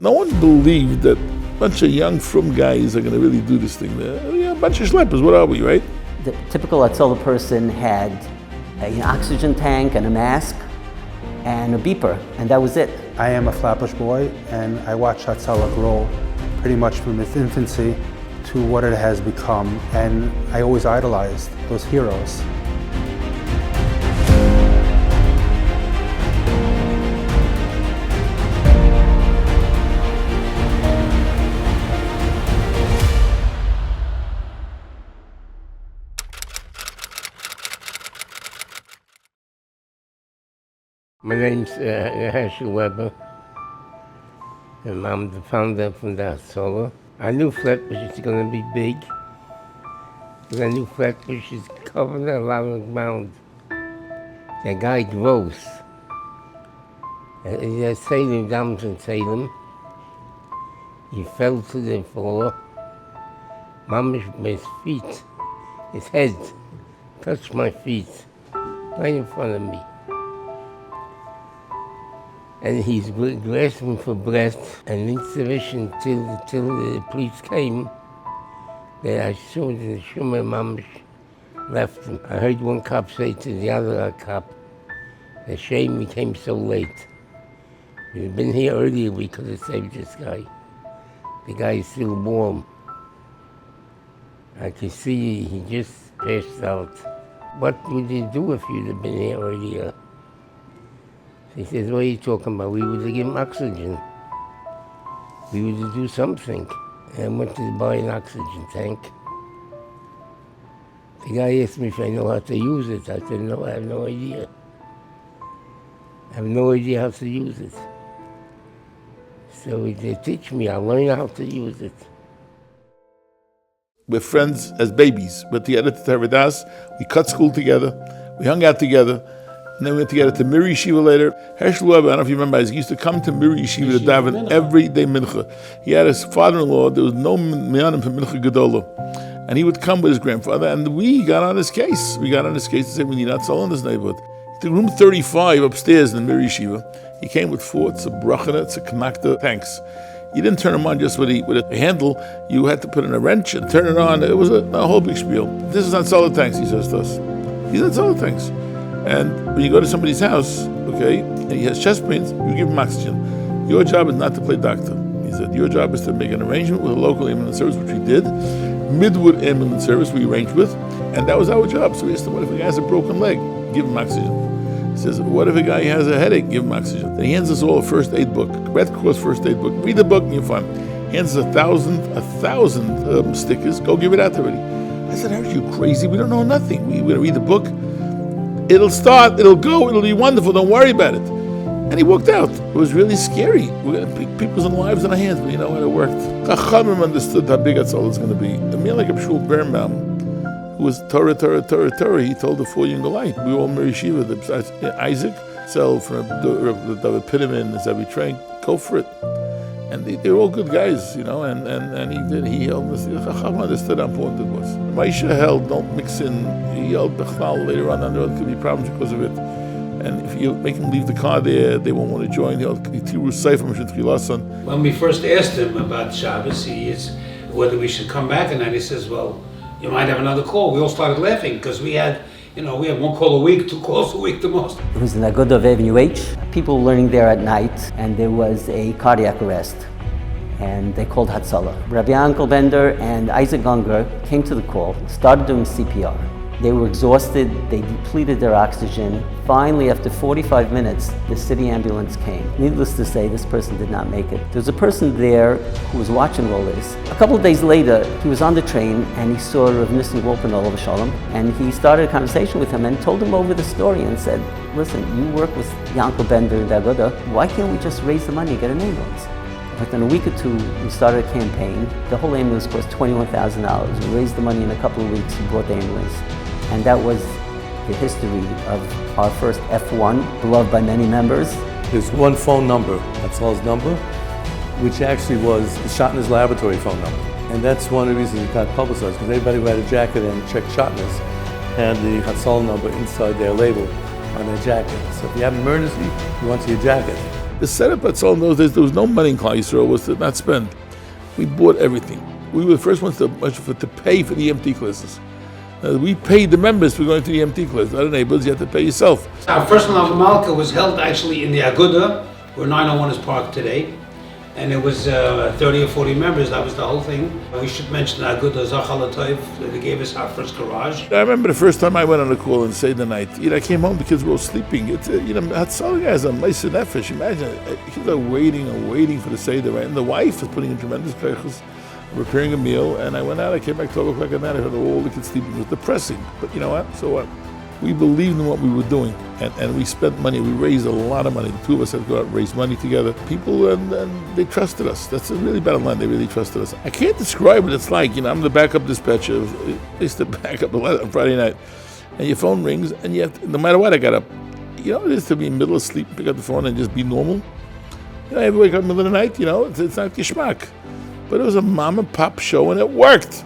No one believed that a bunch of young, frum guys are going to really do this thing. A bunch of schleppers, what are we, right? The typical Hatzoloh person had an oxygen tank and a mask and a beeper, and that was it. I am a Flatbush boy, and I watched Hatzoloh grow pretty much from its infancy to what it has become, and I always idolized those heroes. My name's Hatzoloh, and I'm the founder from the Hatzoloh. I knew Flatbush is going to be big, because I knew Flatbush is covered a lot of ground. The guy grows. He has Salem dams in Salem. He fell to the floor. His feet, his head, touched my feet, right in front of me. And he's grasping for breath, and insufficient till the police came. That I saw the Shumer Mamish left him. I heard one cop say to the other cop, "The shame he came so late. If he'd been here earlier, we could have saved this guy. The guy is still warm." I can see he just passed out. "What would you do if you'd have been here earlier?" He says, "What are you talking about? We would have given him oxygen. We would have do something." And I went to buy an oxygen tank. The guy asked me if I know how to use it. I said, "No, I have no idea. I have no idea how to use it." So they teach me, I'll learn how to use it. We're friends as babies. We're together to Tervadas. We cut school together. We hung out together. And then we went together to Mir Yeshiva later. Hatzoloh, I don't know if you remember, he used to come to Mir Yeshiva to daven every day mincha. He had his father-in-law, there was no minyanim for mincha gedolah. And he would come with his grandfather, and we got on his case. We got on his case to say we need Hatzoloh in this neighborhood. He took room 35 upstairs in Mir Yeshiva. He came with 4 tzabruchana, tzaknakta tanks. You didn't turn them on just with a handle. You had to put in a wrench and turn it on. It was a whole big spiel. This is Hatzoloh tanks, he says to us. These are Hatzoloh tanks. And when you go to somebody's house, okay, and he has chest pains, you give him oxygen. Your job is not to play doctor. He said, your job is to make an arrangement with a local ambulance service, which we did. Midwood Ambulance Service we arranged with, and that was our job. So we asked him, what if a guy has a broken leg? Give him oxygen. He says, what if a guy has a headache? Give him oxygen. Then he hands us all a first aid book, Red Cross first aid book. Read the book and you'll find. Hands us 1,000 stickers. Go give it out to everybody. I said, are you crazy? We don't know nothing. We're going to read the book. It'll start, it'll go, it'll be wonderful, don't worry about it. And he walked out. It was really scary. We're going to pick people's lives in our hands, but you know what, it worked. Chachamim understood how big Hatzoloh is going to be. A man like Abshul Birnbaum, who was Torah, he told the 4 young light. We were all Mir Yeshiva, besides Isaac, Sel from the David Pitterman, the Zavi Train, go for it. And they were all good guys, you know, and he held this. Chacham understood how important it was. Maisha held, don't mix in. He held Bechlal later on, there could be problems because of it. And if you make him leave the car there, they won't want to join. He held Tiru Sefer Mishon Tchilasan. When we first asked him about Shabbos, he is whether we should come back, and then he says, "Well, you might have another call." We all started laughing because we had 1 call a week, 2 calls a week the most. It was in Agudah of Avenue H. People learning there at night, and there was a cardiac arrest. And they called Hatzoloh. Rabbi Yankel Bender and Isaac Unger came to the call, started doing CPR. They were exhausted, they depleted their oxygen. Finally, after 45 minutes, the city ambulance came. Needless to say, this person did not make it. There was a person there who was watching all this. A couple of days later, he was on the train and he saw Rav Nissen Wolpin, Olav Shalom, and he started a conversation with him and told him over the story and said, listen, you work with Yankel Bender and Agudah, why can't we just raise the money and get an ambulance? Within a week or 2, we started a campaign. The whole ambulance cost $21,000. We raised the money in a couple of weeks and bought the ambulance. And that was the history of our first F1, beloved by many members. There's one phone number, Hatzoloh's number, which actually was the Shotner's laboratory phone number. And that's one of the reasons it got publicized, because everybody who had a jacket and checked Shotner's had the Hatzoloh number inside their label on their jacket. So if you have an emergency, you want your jacket. The setup at Hatzoloh in those days, there was no money in Klal Yisrael, was to not spend. We bought everything. We were the first ones to pay for the EMT classes. We paid the members for going to the EMT classes. Other neighbors, you had to pay yourself. Our first one of Malka was held actually in the Aguda, where 901 is parked today. And it was 30 or 40 members, that was the whole thing. We should mention Aguda Zachalatoiv, they gave us our first garage. I remember the first time I went on a call and Seder night. I came home, the kids were all sleeping. It's Hatzoloh guys are meiser nefesh. Imagine, kids are waiting for the Seder, right? And the wife was putting in tremendous kochos, preparing a meal. And I went out, I came back 12 o'clock at night, I heard all the kids sleeping. It was depressing. But you know what? So what? We believed in what we were doing, and we spent money. We raised a lot of money. The two of us had to go out and raise money together. People, and they trusted us. That's a really bottom line. They really trusted us. I can't describe what it's like. I'm the backup dispatcher. I used to back up on Friday night, and your phone rings, and you have to, no matter what, I got up. It is to be in the middle of sleep, pick up the phone, and just be normal. I have to wake up in the middle of the night. It's not geschmack. But it was a mom and pop show, and it worked.